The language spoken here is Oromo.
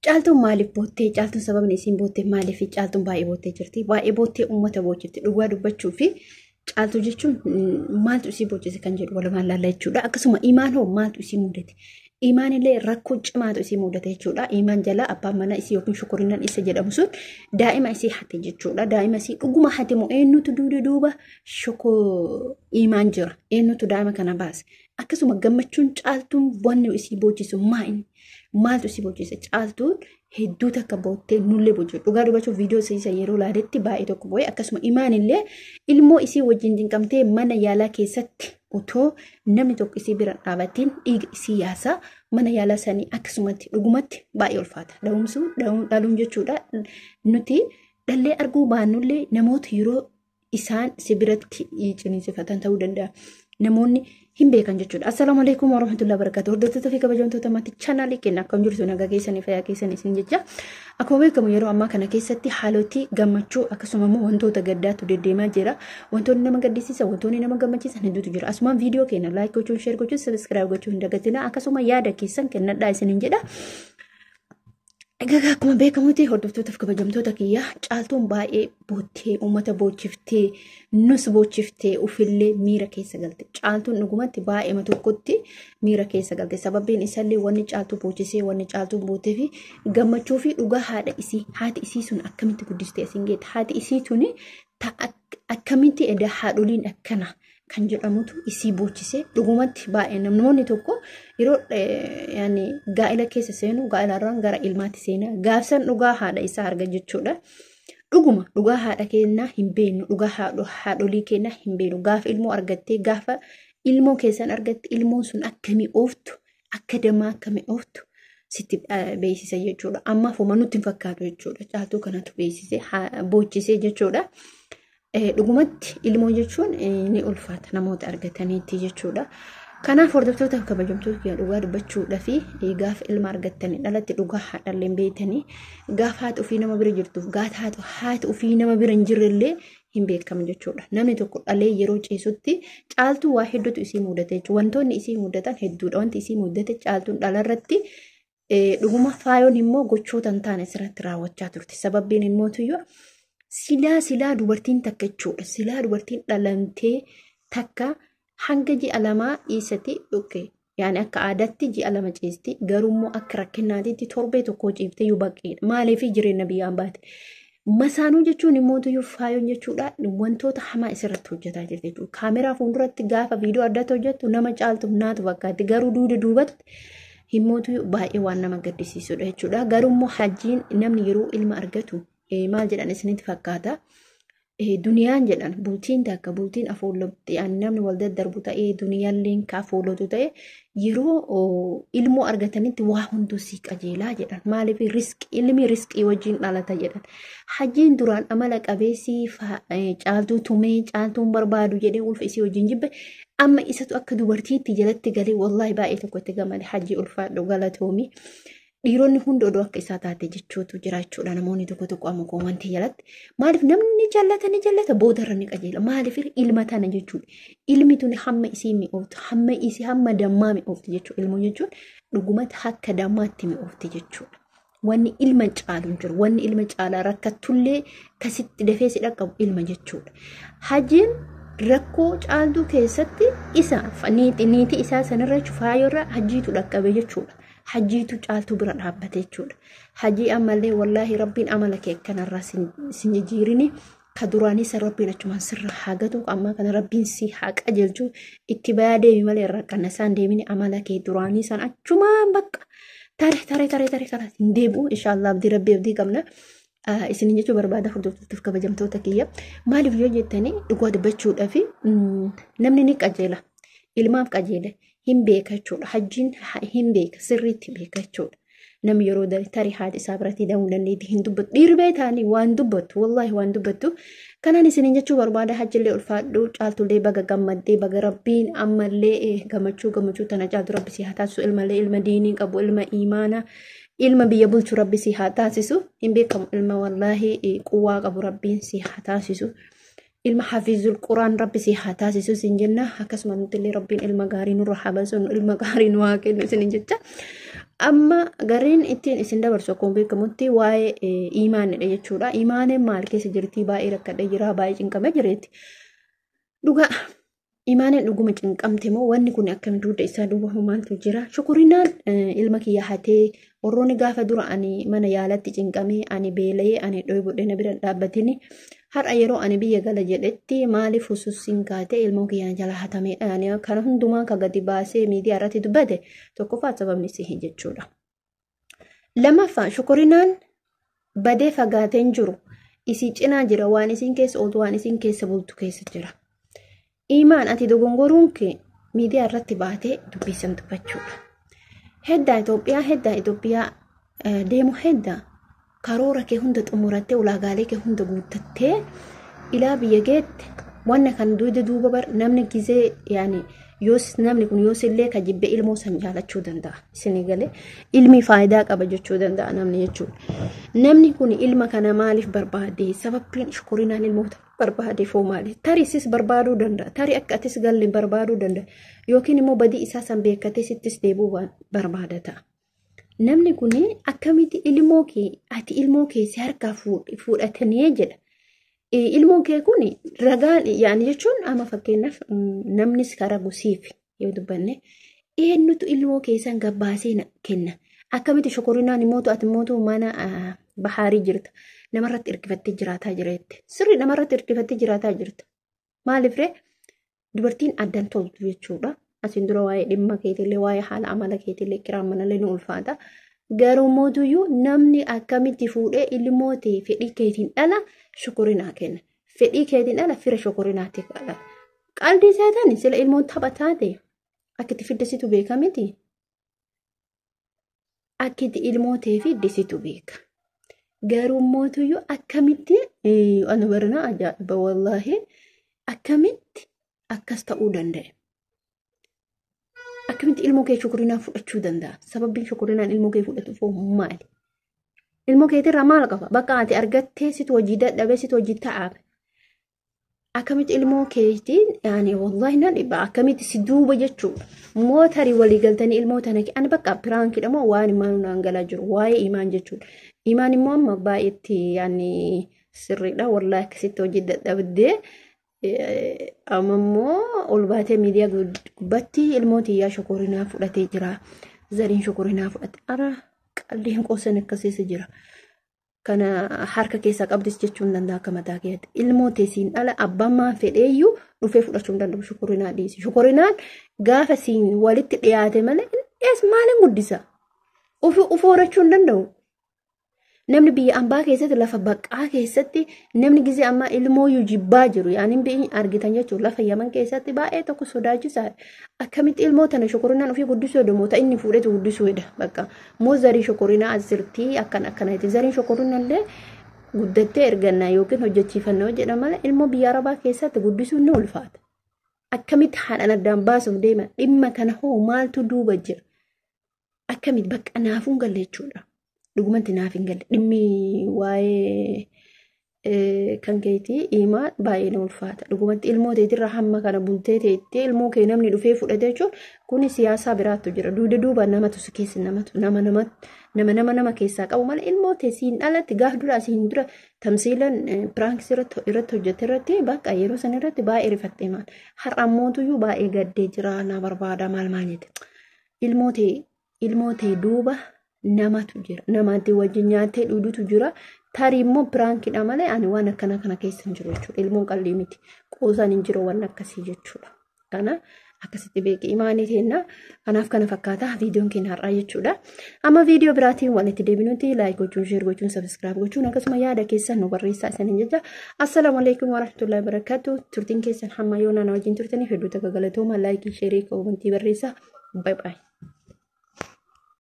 Caaltuun maaliif boottee? Caaltuun sababni isiin boottee maaliif? Caaltuun baay'ee boottee jirti. Baay'ee boottee uummata boojjirti. Dhugaa dubbachuu fi caaltuu jechuun maaltu isii boojjise kan jedhu walumaan laalla jechuudha. Akkasuma imaan hoo maaltu isii mudate? Imaan illee rakkoo cimaatu isii mudate jechuudha. Imaan jala abbaan mana isii yookiin shukurinnaan isa jedhamu sun daa'ima isii hate jechuudha. Daa'ima isii dhuguma hate moo eenyutu duuba imaan jira? Eenyutu daa'ima kana baase? Akkasuma gammachuun caaltuun wanni isii boojjisu maaltu isii boojjise? Caaltuun hedduu takka boottee nullee boojjisu. Dhugaa dubbachuuf viidiyoo isa yeroo laadetti baay'ee tokko bo'ee akkasuma imaan illee ilmoo isii wajjin jinqamtee mana yaalaa keessatti otoo namni tokko isii bira dhaabatiin dhiiga isii yaasaa mana yaalaa sanii akkasumatti dhugumatti baay'ee ulfaata. Dhaluun jechuudha. Nuti dhallee arguu baannullee namoota yeroo isaan si biratti ciniinsifatan ta'uu danda'a. Namoonni hin beekan jechuudha. Assalaamu alaikum warahmatullahi wabarakatuh. Hordoftoota fi kabajamtoota maatii chaanaalii keenya akkam jirtu nagaa keessanii fayyaa keessanii isin jecha. Akkuma beekamu yeroo ammaa kana keessatti haaloti gammachuu akkasuma immoo wantoota gaddaatu deddeemaa jira. Wantoonni nama gaddisiisan, wantoonni nama gammachiisan hedduutu jira. Asumaan viidiyoo keenya laayik gochuun, sheer gochuun, sabiskiraayib gochuun hin dagatina. Akkasuma yaada keessan kennadhaa isiniin jedha. Egaa akkuma beekamutti hordoftoota fi kabajamtoota kiyyaa caaltuun baay'ee boottee uummata boochiftee nus boochiftee ufillee miira keessa galte. Caaltuun dhugumatti baay'ee tokkotti miira keessa galte. Sababiin isaallee wanni caaltuu boochisee wanni caaltuun bootee fi gammachuu fi dhugaa haati isii sun akkamitti guddistee asiin geette. Haati isii tuni akkamitti edda haadholiin akkana kan jedhamutu isii boochisee dhugumatti baay'ee namoonni tokko yeroo gaa'ela keessa seenu gaa'elarraan gara ilmaatti seenaa gaafsan dhugaa haadha isaa arga jechuudha. Dhuguma dhugaa haadha keenyaa hin beeknu, dhugaa haadholii keenyaa hin beeknu. Gaafa ilmoo argattee gaafa ilmoo keessan argatte ilmoon sun akkamii ooftu akka damaa akkamii ooftu sitti beeksisa jechuudha. Ammaaf homaa nutti hin fakkaatu jechuudha. Caaltuu kanatu beeksisee boochisee jechuudha. Dhugumatti ilmoo jechuun ni ulfaata namoota argataniitti jechuudha. Kanaaf hordoftoota kabajamtoota dhugaa dubbachuudhaa fi gaafa ilma argattanii dhalatti dhugaa haadhallee beektanii gaafa haati ofii nama bira jirtuuf gaafa haati ofii nama bira hin jirrellee hin beekamu jechuudha. Namni tokko dhalee yeroo ciisutti caaltuu waa hedduutu isii mudate jechuudha. Wantoonni isii mudatan hedduudha. Wanti isii mudate caaltuun dhalarratti dhuguma faayoon immoo gochoota hin taane asirratti raawwachaa turte. Sababbiin immoo tuyyoo silaa dubartiin takka jechuudha. Silaa dubartiin dhalamtee takka hanga ji'a lamaa dhiisatti yaani akka aadaatti ji'a lama ciisti. Garuu akka rakkinaatiitti torbee tokko ciiftee yoo baqqeedha. Maaliif jireenya biyyaan baate? Masaanuu jechuun immoo tuyyuu faayoon jechuudha. Wantoota hamaa isirratti hojjetaa jirti jechuudha. Kaameraa fuulduratti gaafa viidiyoo addaatti hojjettu nama caaltu naatu fakkaatti. Garuu duubatti himmootu baay'ee waan nama gaddisiisudha jechuudha. Garuu hajjiin namni yeroo ilma argatu maal jedhan isinitti fakkaata. Duniyaan jedhan bultiin takka bultiin afoollotti namni wal daddarbu ta'ee duniyaan leenkaa afoollotu ta'e yeroo ilmoo argatanitti waa hunduu sii qajeelaa jedhan. Maaliif ilmi riskii wajjin dhalata jedhan. Hajjiin duraan amala qabeessii caaltuu tumee caaltuun barbaadu jedhee ulfa isii wajjin jibbe amma isatu akka dubartiitti jalatti galee wallaahi baay'ee tokkotti gamade. Hajjii ulfaadhu galatoomii. Dhiironni hundi odoo akka isaa taate jechuutu jira jechuudha. Namoonni tokko amma koomantii jalatti maaliif namni jallata boodarra ni qajeela. Maaliif ilma tana jechuudha. Ilmi tuni hamma isii mi'ooftu hamma dammaa mi'oofti jechuudha. Ilmoo jechuun dhugumatti akka dammaatti mi'oofti jechuudha. Wanni ilma caalu jiru. Wanni ilma caalaa rakkatullee kasitti dafee si dhaqqabu ilma jechuudha. Hajjiin rakkoo caaltuu keessatti niitii isaa sanarra faayorra hajjiitu dhaqqabe jechuudha. Hajjiitu caaltuu bira dhaabbate jechuudha. Hajjii ammallee wallaahi rabbiin amala kee kanarraa sin jijjiirini ka duraanii san rabbiin achumaan sirra hagatu amma kana rabbiin si haa qajeelchu itti bayaa deemi malee irraa kan isaan deemini amala kee duraanii san achumaan bakka tare hin deebi'u inshaallah abdii rabbii abdii qabna. Isinin jechuu barbaada hordoftoota fi kabajamtoota kiyya. Maaliif yoo jettanii dhugaa dubbachuudhaa fi namni ni qajeela. Ilmaaf qajeela. Hin beeka jechuudha. Hajjiin hin beeka sirriitti beeka jechuudha. Namni yeroo tarii haati isaa biratti da'uu dandeetti hin dubbatu. Dhiirbee ta'anii waan dubbattu wallaahi waan dubbattu. Kanaan isinin jechuu barbaada hajjillee ulfaadhu caaltullee baga gammaddee baga rabbiin ammallee gammachuu tana caaltu rabbi si haa taasisu. Ilmallee ilma diinii qabu ilma imaana ilma biyya bulchu rabbi si haa taasisu. Hin beekamu ilma wallaahi quwwaa qabu rabbiin si haa taasisu. Ilma hafizul Quraan rabbi si haa taasisu sin jenna. Akkasuma nuti illee rabbiin ilma gaarii nurra habasu ilma gaarii nu haa kennu sin jecha. amma gariin ittiin isin dabarsu akkuma beekamutti waa'ee imaanidha jechuudha. Imaaneen maal keessa jirti? Baay'ee rakkadhee jira, baay'ee cinqamee jireetti. Dhugaa imaaneen dhuguma cinqamte moo wanni kun akkam duuda isaa duuba maaltu jira? Shukurinaan ilma kiyya hatee warroonni gaafa dura ani mana yaalatti cinqamee ani beela'ee ani dhoybudhee na bira dhaabbatini har'a yeroo ani biyya gala jedhetti maaliif husuusin kaatee ilmoo kiyyaan jala hatameedha. Kana hundumaa kan gadi baasee miidiyaa irratti dubbate tokkoffaa sababni isii jechuudha. Lammaffaa shukurinaan badee fagaateen jiru isii cinaa jira, waan isin keessa ooltu waan isin keessa bultu keessa jira. Imaan ati dogongoruun kee miidiyaa irratti baatee dubbisan dubbachuudha. Heddaa Itoophiyaa deemu heddaa karoora kee hunda xumurattee ulaagaalee kee hunda guuttattee ilaa biyya geette wanna kan duuba bar namni gizee yaani yoos namni kun yoos illee ka jibbe ilmoo san jaalachuu danda'a. Isin galee ilmi faayidaa qaba jechuu danda'a namni jechuudha. Namni kun ilma kana maaliif barbaade? Sababbiin shukurinaan ilmoota barbaadeef hoo maali? Tarii sis barbaaduu danda'a. Tarii akka atis galle barbaaduu danda'a. Yookiin immoo badii isaa san beekatee sittis deebuu waan barbaada ta'a. Namni kun akkamitti ilmoo kee ati ilmoo kee si harkaa fudhatanii jedha. Ilmoo kee kun ragaan yaani jechuun ama fakkeenyaaf namnis karaa gusiif yoo dubbanne eenyutu ilmoo keessan gabbaasee kenna. Akkamitti shukurinaan immoo ati immoo mana bahaarii jirta. Namarratti hirkifattee jiraataa jireetti. Sirrii namarratti hirkifattee jiraataa jirta. Maaliif ree dubartiin addaan toltu jechuudha. Asin dura waa'ee dhimma keetillee waa'ee haala amala keetillee kiraan manallee nu ulfaata. Garuu mootuyyuu namni akkamitti fuudhee ilmootee fedhii keetiin dhala shukurinaa kenna. Fedhii keetiin dhala fira shukurinaatti dhala. Qaldii seetan sila ilmoon taphataa ta'e akkitti fiddisitu beeka miti. Akkitti ilmootee fiddisitu beeka. Garuu mootuyyuu akkamitti anu barana ajaa'iba wallaahi akkamitti akkas ta'uu danda'e. Akkamitti ilmoo kee shukurinaan fudhachuu danda'a? Sababbiin shukurinaan ilmoo kee fudhatuuf maali? Ilmoo keetirraa maal qaba? Bakka ati argattee situ hojii dadhabee situ hojii ta'aaf. Akkamitti ilmoo keetiin yaani wallahi na dhiba akkamitti si duuba jechuudha. Mootarii walii galtanii ilmoo tana ani bakka piraankidha moo waan imaan naan galaa jiru waa'ee imaan jechuudha. Imaan immoo amma baay'eetti yaani sirriidha wallahi akkasitti hojii dadhabdee amammoo ol baatee miidiyaa gubbatti ilmooti yaa shukurinaa fudhatee jira. Zariin shukurinaa fudhate ara qalbiin qoosan akkasiisa jira. Kana harka keessa qabdis jechuun danda'a akka mataa keetti. Ilmootee siin dhala abbaan maan fedheeyyuu dhufee fudhachuu danda'u shukurinaa dhiisi. Shukurinaan gaafa siin walitti dhiyaate malee maaliin guddisa? Uf horachuu hin danda'u. Namni biyya ambaa keessatti lafa baqqaa keessatti namni gizee amma ilmooyyuu jibbaa jiru yaani biyyi argitan jechuun lafa Yaman keessatti baay'ee tokko sodaachisaadha. Akkamitti ilmoo tana shukurinaan ofii guddisuu deemoota inni fuudhetu guddisuudha bakka moo zarii shukurinaa asirtii akkanaati zariin shukurinaallee guddattee ergannaa yookiin hojjechiifannoo jedhama malee ilmoo biyya arabaa keessatti guddisuun ni ulfaata. Akkamitti haadhaan addaan baasuuf deema dhimma kana hoo maaltu duuba jira? Akkamitti bakka naafuun galleechuudha. Dhugumatti naaf hin galle dhimmi waa'ee kan keetii imaa baay'ee na ulfaata. Dhugumatti ilmoo teetirraa hamma kana bultee teettee ilmoo kee namni dhufee fudhate jechuun kuni siyaasaa biraattu jira. Duuba namatu si keessa nama keessaa qabu malee ilmoo teessiin alatti gaaf dura asiin dura tamsiilan piraankis irratti hojjete irratti bakka yeroo san irratti baay'ee rifattee maal har'a mootuyyuu baay'ee gaddee jira na barbaada maal jette ilmoo tee duuba. Namatu jira. Namatti wajjin nyaattee dhuudutu jira. Tarii immoo piraankidha malee ani waan akkana kana keessa hin jiru jechuudha. Ilmoon qalbii miti. Qoosaan hin jiru waan akkasii jechuudha. Kana akkasitti beeki imaanii teenna. Kanaaf kana fakkaata viidiyoon keenya har'aa jechuudha. Amma viidiyoo biraatiin walitti deebinuti laayik gochuun, sheer gochuun, sabskiraayib gochuun akkasuma yaada keessan nu barreessaa isaaniin jecha. Assalaamu alaikum warahmatullahi wabarakatuh. Turtiin keessan hamma yoona na wajjin turtaniif hedduu takka galatooma laayikii, sheerii, koomentii barreessaa. Bye bye.